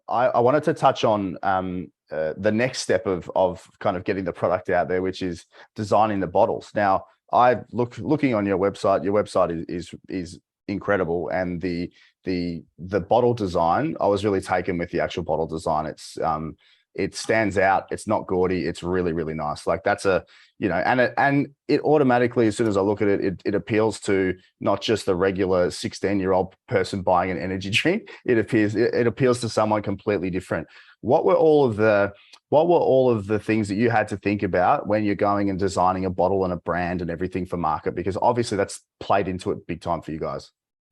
I wanted to touch on the next step of kind of getting the product out there, which is designing the bottles. Now, looking on your website. Your website is incredible, and the bottle design, I was really taken with the actual bottle design. It stands out. It's not gaudy. It's really, really nice. Like that's and it automatically, as soon as I look at it, it appeals to not just the regular 16-year-old person buying an energy drink. It appeals to someone completely different. What were all of the things that you had to think about when you're going and designing a bottle and a brand and everything for market? Because obviously that's played into it big time for you guys.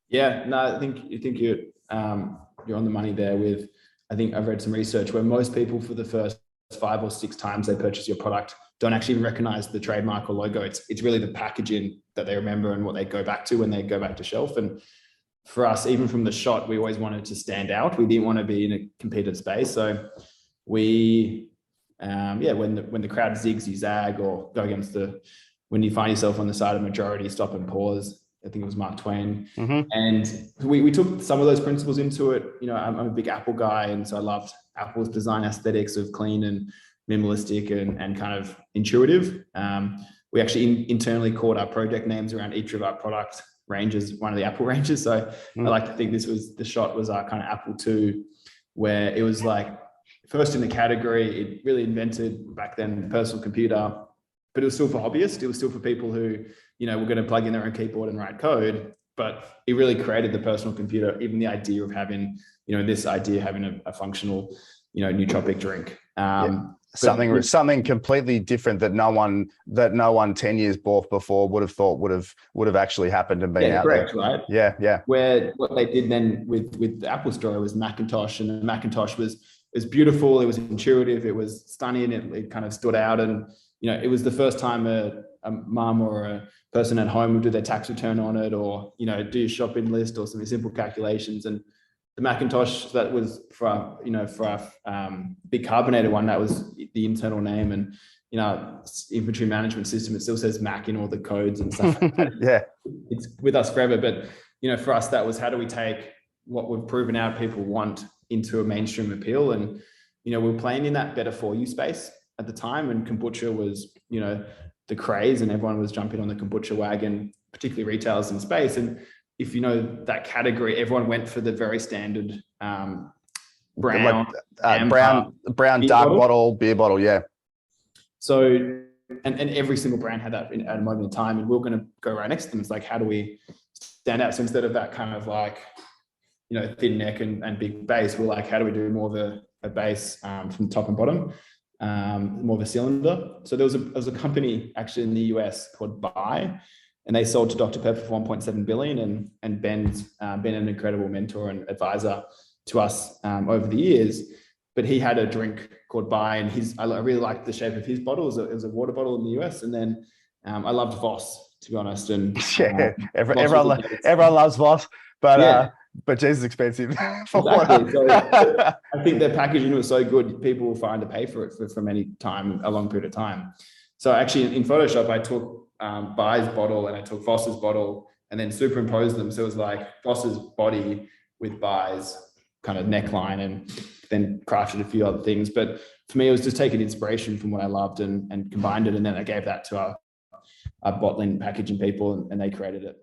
Yeah, no, I think you're on the money there with. I think I've read some research where most people for the first 5 or 6 times they purchase your product don't actually recognize the trademark or logo. It's really the packaging that they remember and what they go back to when they go back to shelf. And for us, even from the shot, we always wanted to stand out. We didn't want to be in a competitive space. So we, when the crowd zigs, you zag, or go against when you find yourself on the side of majority, stop and pause. I think it was Mark Twain. Mm-hmm. And we took some of those principles into it. I'm a big Apple guy. And so I loved Apple's design aesthetics of clean and minimalistic and kind of intuitive. We actually internally called our project names around each of our product ranges, one of the Apple ranges. So I like to think the shot was our kind of Apple II, where it was like first in the category. It really invented back then the personal computer, but it was still for hobbyists. It was still for people who, were going to plug in their own keyboard and write code, but it really created the personal computer, even the idea of having, having a functional, nootropic drink. Something completely different that no one 10 years before would have thought would have actually happened and been out correct, there. Right? Yeah. Where what they did then with the Apple Store was Macintosh, and the Macintosh was beautiful. It was intuitive. It was stunning. It kind of stood out, and it was the first time a mum or a person at home would do their tax return on it, or do your shopping list or some simple calculations. And the Macintosh, that was for our big carbonated one, that was the internal name, and inventory management system, it still says Mac in all the codes and stuff like that. Yeah, it's with us forever. But for us, that was, how do we take what we've proven out people want into a mainstream appeal? And we were playing in that better for you space at the time, and kombucha was the craze, and everyone was jumping on the kombucha wagon, particularly retailers in space. And if that category, everyone went for the very standard brown dark bottle, beer bottle. Yeah. So, and every single brand had that at a moment in time, and we were going to go right next to them. It's like, how do we stand out? So instead of that kind of like, thin neck and big base, we're like, how do we do more of a base from top and bottom, more of a cylinder? So there was a company actually in the US called Buy, and they sold to Dr. Pepper for 1.7 billion. And Ben's been an incredible mentor and advisor to us over the years. But he had a drink called Buy, and I really liked the shape of his bottle. It was a water bottle in the US. And then I loved Voss, to be honest. And everyone loves Voss, but geez, it's expensive. Exactly. So I think their packaging was so good, people will find to pay for it for a long period of time. So actually in Photoshop, I took Buy's bottle and I took Voss's bottle and then superimposed them. So it was like Voss's body with Buy's kind of neckline, and then crafted a few other things. But for me, it was just taking inspiration from what I loved and combined it. And then I gave that to our bottling packaging people, and they created it.